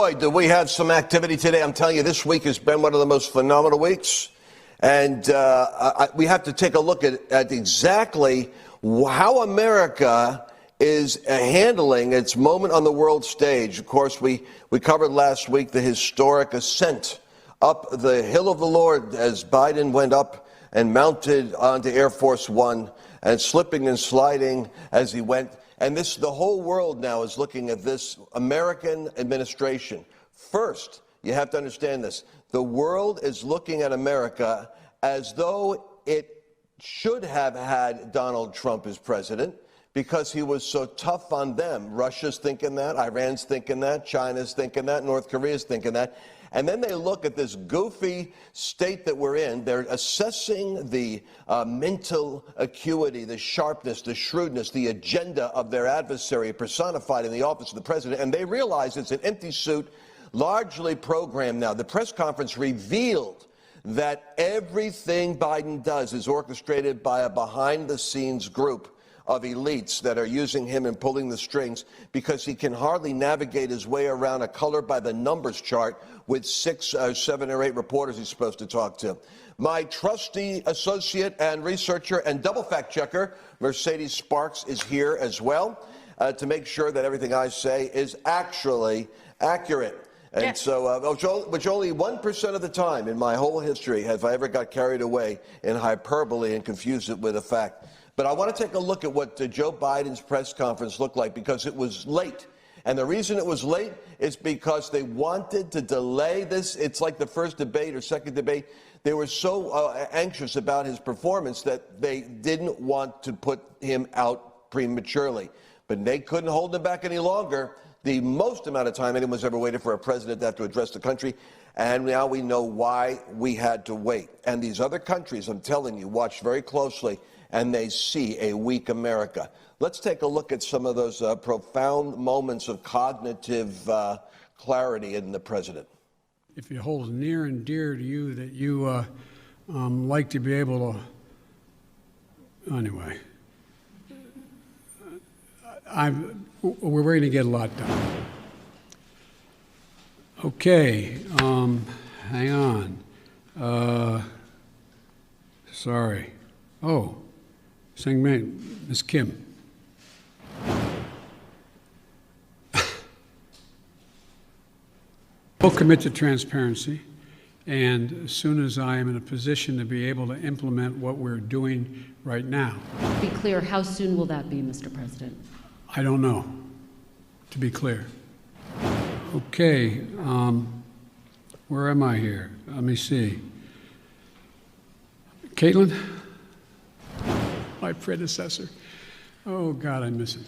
boy, do we have some activity today. I'm telling you, this week has been one of the most phenomenal weeks. And we have to take a look at exactly how America is handling its moment on the world stage. Of course, we covered last week the historic ascent up the hill of the Lord as Biden went up and mounted onto Air Force One and slipping and sliding as he went. And the whole world now is looking at this American administration. First, you have to understand this. The world is looking at America as though it should have had Donald Trump as president because he was so tough on them. Russia's thinking that, Iran's thinking that, China's thinking that, North Korea's thinking that. And then they look at this goofy state that we're in. They're assessing the mental acuity, the sharpness, the shrewdness, the agenda of their adversary personified in the office of the president. And they realize it's an empty suit, largely programmed now. The press conference revealed that everything Biden does is orchestrated by a behind-the-scenes group of elites that are using him and pulling the strings because he can hardly navigate his way around a color-by-the-numbers chart with 6 or 7 or 8 reporters he's supposed to talk to. My trusty associate and researcher and double fact-checker, Mercedes Sparks, is here as well to make sure that everything I say is actually accurate. And yes. Which only 1% of the time in my whole history have I ever got carried away in hyperbole and confused it with a fact. But I want to take a look at what Joe Biden's press conference looked like because it was late. And the reason it was late is because they wanted to delay this. It's like the first debate or second debate. They were so anxious about his performance that they didn't want to put him out prematurely. But they couldn't hold him back any longer. The most amount of time anyone's ever waited for a president to have to address the country. And now we know why we had to wait. And these other countries, I'm telling you, watch very closely, and they see a weak America. Let's take a look at some of those profound moments of cognitive clarity in the president. If it holds near and dear to you that you like to be able to, anyway, we're going to get a lot done. Okay, hang on. Sorry. Oh, Ms. Kim. We'll commit to transparency, and as soon as I am in a position to be able to implement what we're doing right now. Be clear, how soon will that be, Mr. President? I don't know, to be clear. Okay, where am I here? Let me see. Caitlin? My predecessor. Oh, God, I miss him.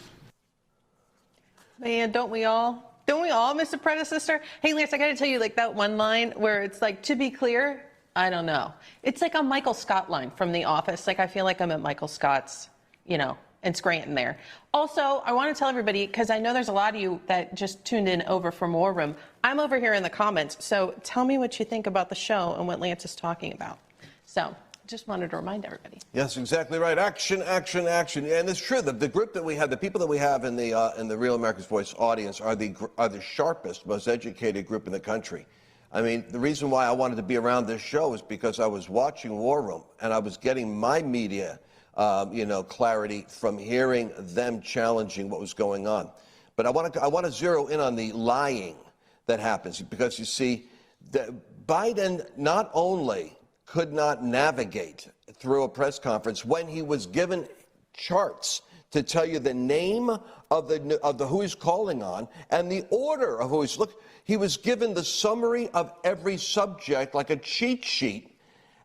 Man, don't we all? Don't we all miss a predecessor? Hey, Lance, I got to tell you, like that one line where it's like, to be clear, I don't know. It's like a Michael Scott line from The Office. Like, I feel like I'm at Michael Scott's, in Scranton there. Also, I want to tell everybody, because I know there's a lot of you that just tuned in over from War Room. I'm over here in the comments, so tell me what you think about the show and what Lance is talking about. So just wanted to remind everybody. Yes, exactly right. Action, action, action. And it's true. The group that we have, the people that we have in the Real America's Voice audience are the sharpest, most educated group in the country. I mean, the reason why I wanted to be around this show is because I was watching War Room and I was getting my media, clarity from hearing them challenging what was going on. But I want to zero in on the lying that happens because you see, Biden not only could not navigate through a press conference when he was given charts to tell you the name of the who he's calling on and the order of who he's he was given the summary of every subject like a cheat sheet.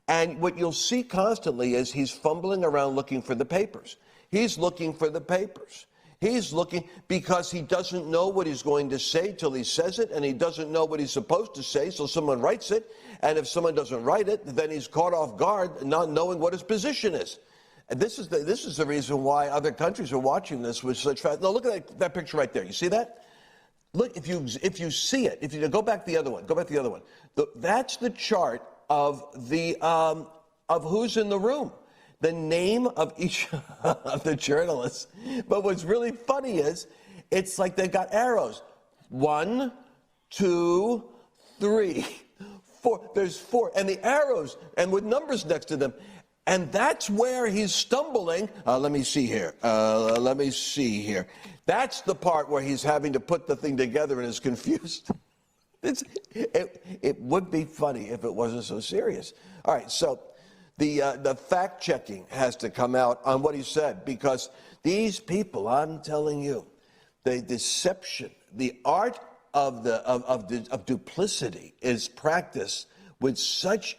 And what you'll see constantly is he's fumbling around looking for the papers. He's looking for the papers. He's looking because he doesn't know what he's going to say till he says it, and he doesn't know what he's supposed to say, so someone writes it. And if someone doesn't write it, then he's caught off guard, not knowing what his position is. And this is the reason why other countries are watching this with such fast. Now look at that picture right there. You see that? Look, if you see it, if you go back the other one, that's the chart of who's in the room. The name of each of the journalists. But what's really funny is it's like they got arrows. 1, 2, 3, 4. There's 4. And the arrows, and with numbers next to them. And that's where he's stumbling. Let me see here. That's the part where he's having to put the thing together and is confused. It would be funny if it wasn't so serious. All right, so the fact-checking has to come out on what he said, because these people, I'm telling you, the deception, the art of duplicity is practiced with such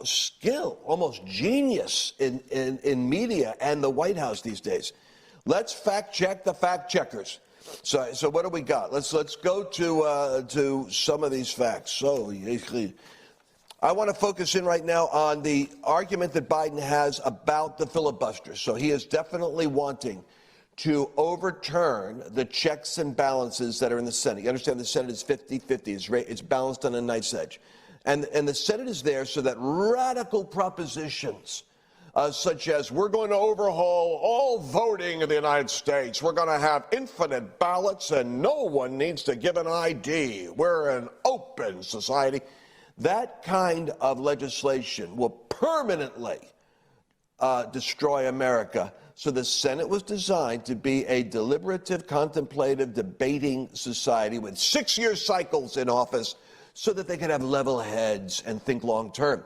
skill, almost genius in media and the White House these days. Let's fact-check the fact-checkers. So what do we got? Let's go to some of these facts. So I want to focus in right now on the argument that Biden has about the filibuster. So he is definitely wanting to overturn the checks and balances that are in the Senate. You understand the Senate is 50-50. It's balanced on a knife's edge. And the Senate is there so that radical propositions such as we're going to overhaul all voting in the United States. We're going to have infinite ballots and no one needs to give an ID. We're an open society. That kind of legislation will permanently destroy America. So the Senate was designed to be a deliberative, contemplative, debating society with 6-year cycles in office so that they could have level heads and think long term.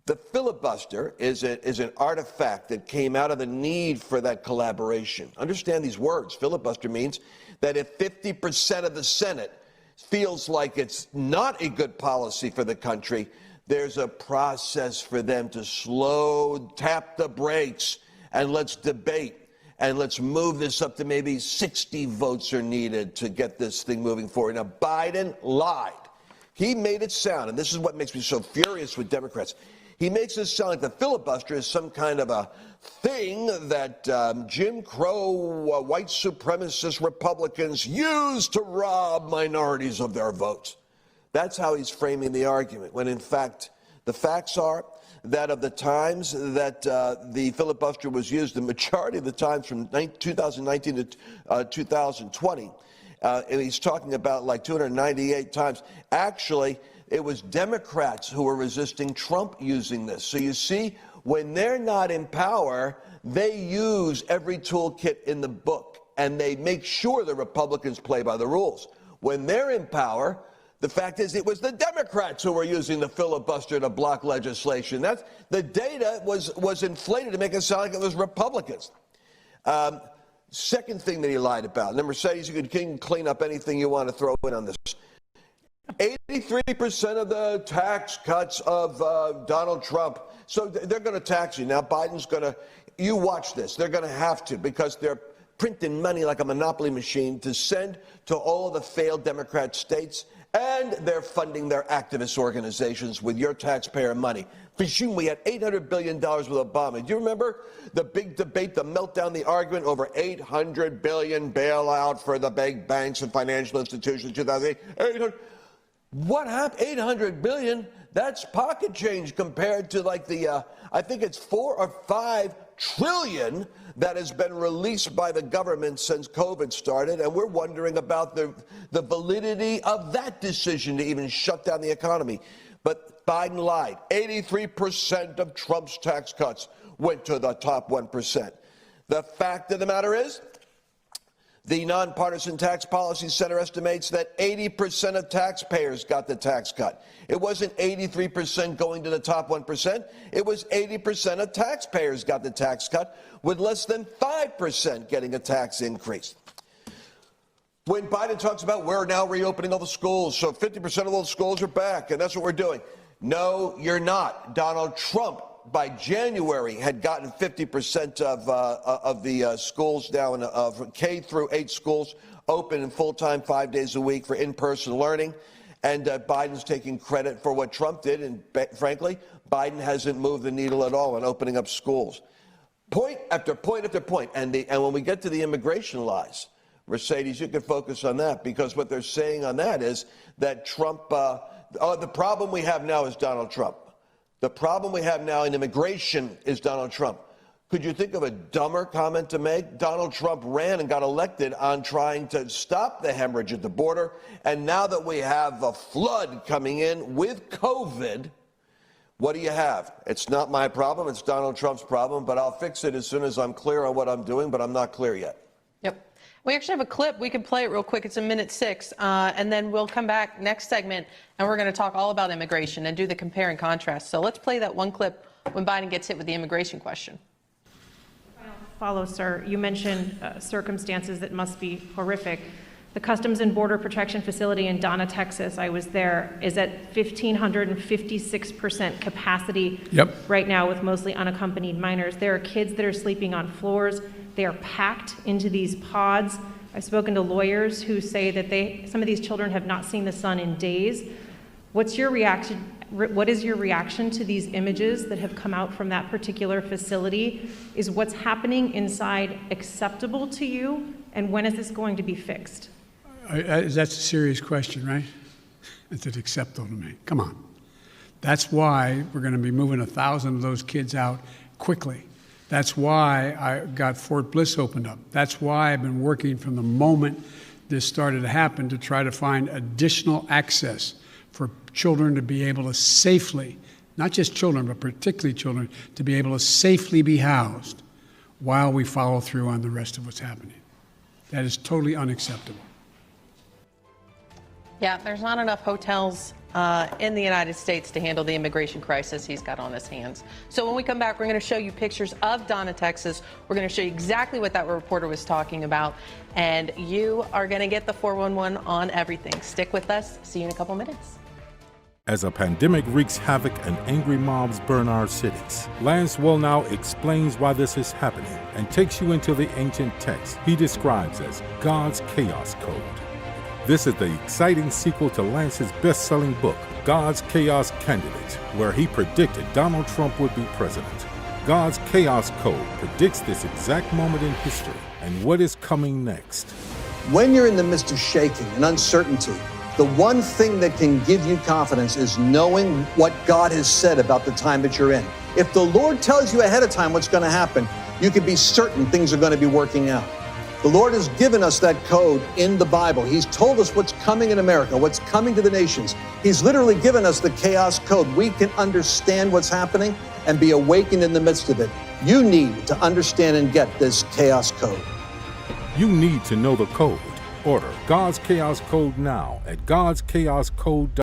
The filibuster is an artifact that came out of the need for that collaboration. Understand these words. Filibuster means that if 50% of the Senate feels like it's not a good policy for the country, there's a process for them to tap the brakes, and let's debate, and let's move this up to maybe 60 votes are needed to get this thing moving forward. Now, Biden lied. He made it sound, and this is what makes me so furious with Democrats. He makes it sound like the filibuster is some kind of a thing that Jim Crow, white supremacist Republicans use to rob minorities of their votes. That's how he's framing the argument, when in fact the facts are that of the times that the filibuster was used, the majority of the times from 2019 to 2020, and he's talking about like 298 times. Actually, it was Democrats who were resisting Trump using this. So you see, when they're not in power, they use every toolkit in the book, and they make sure the Republicans play by the rules. When they're in power, the fact is it was the Democrats who were using the filibuster to block legislation. The data was inflated to make it sound like it was Republicans. Second thing that he lied about. Now, Mercedes, you can clean up anything you want to throw in on this. 83% of the tax cuts of Donald Trump. So they're going to tax you. Now, Biden's going to, you watch this. They're going to have to, because they're printing money like a monopoly machine to send to all of the failed Democrat states, and they're funding their activist organizations with your taxpayer money. We had $800 billion with Obama. Do you remember the big debate, the meltdown, the argument over $800 billion bailout for the big banks and financial institutions, 2008? What happened? $800 billion? That's pocket change compared to like the, I think it's 4 or 5 trillion that has been released by the government since COVID started. And we're wondering about the validity of that decision to even shut down the economy. But Biden lied. 83% of Trump's tax cuts went to the top 1%. The fact of the matter is, the Nonpartisan Tax Policy Center estimates that 80% of taxpayers got the tax cut. It wasn't 83% going to the top 1%. It was 80% of taxpayers got the tax cut, with less than 5% getting a tax increase. When Biden talks about we're now reopening all the schools, so 50% of those schools are back, and that's what we're doing. No, you're not. Donald Trump, by January, had gotten 50% of the schools now, of K through 8 schools open and full-time 5 days a week for in-person learning. And Biden's taking credit for what Trump did. And frankly, Biden hasn't moved the needle at all on opening up schools. Point after point after point. And when we get to the immigration lies, Mercedes, you can focus on that, because what they're saying on that is that Trump, the problem we have now is Donald Trump. The problem we have now in immigration is Donald Trump. Could you think of a dumber comment to make? Donald Trump ran and got elected on trying to stop the hemorrhage at the border. And now that we have a flood coming in with COVID, what do you have? It's not my problem. It's Donald Trump's problem, but I'll fix it as soon as I'm clear on what I'm doing, but I'm not clear yet. Yep. We actually have a clip. We can play it real quick. It's 1:06, and then we'll come back next segment, and we're going to talk all about immigration and do the compare and contrast. So let's play that one clip when Biden gets hit with the immigration question. Follow, sir. You mentioned circumstances that must be horrific. The Customs and Border Protection facility in Donna, Texas, I was there, is at 1,556% capacity right now with mostly unaccompanied minors. There are kids that are sleeping on floors. They are packed into these pods. I've spoken to lawyers who say that some of these children have not seen the sun in days. What's your reaction? What is your reaction to these images that have come out from that particular facility? Is what's happening inside acceptable to you? And when is this going to be fixed? That's a serious question, right? Is it acceptable to me? Come on. That's why we're going to be moving 1,000 of those kids out quickly. That's why I got Fort Bliss opened up. That's why I've been working from the moment this started to happen to try to find additional access for children to be able to safely, not just children, but particularly children, to be able to safely be housed while we follow through on the rest of what's happening. That is totally unacceptable. Yeah, there's not enough hotels in the United States to handle the immigration crisis he's got on his hands. So when we come back, we're going to show you pictures of Donna, Texas. We're going to show you exactly what that reporter was talking about. And you are going to get the 411 on everything. Stick with us. See you in a couple minutes. As a pandemic wreaks havoc and angry mobs burn our cities, Lance Wallnau explains why this is happening and takes you into the ancient text he describes as God's Chaos Code. This is the exciting sequel to Lance's best-selling book, God's Chaos Candidate, where he predicted Donald Trump would be president. God's Chaos Code predicts this exact moment in history and what is coming next. When you're in the midst of shaking and uncertainty, the one thing that can give you confidence is knowing what God has said about the time that you're in. If the Lord tells you ahead of time what's going to happen, you can be certain things are going to be working out. The Lord has given us that code in the Bible. He's told us what's coming in America, what's coming to the nations. He's literally given us the chaos code. We can understand what's happening and be awakened in the midst of it. You need to understand and get this chaos code. You need to know the code. Order God's Chaos Code now at godschaoscode.com.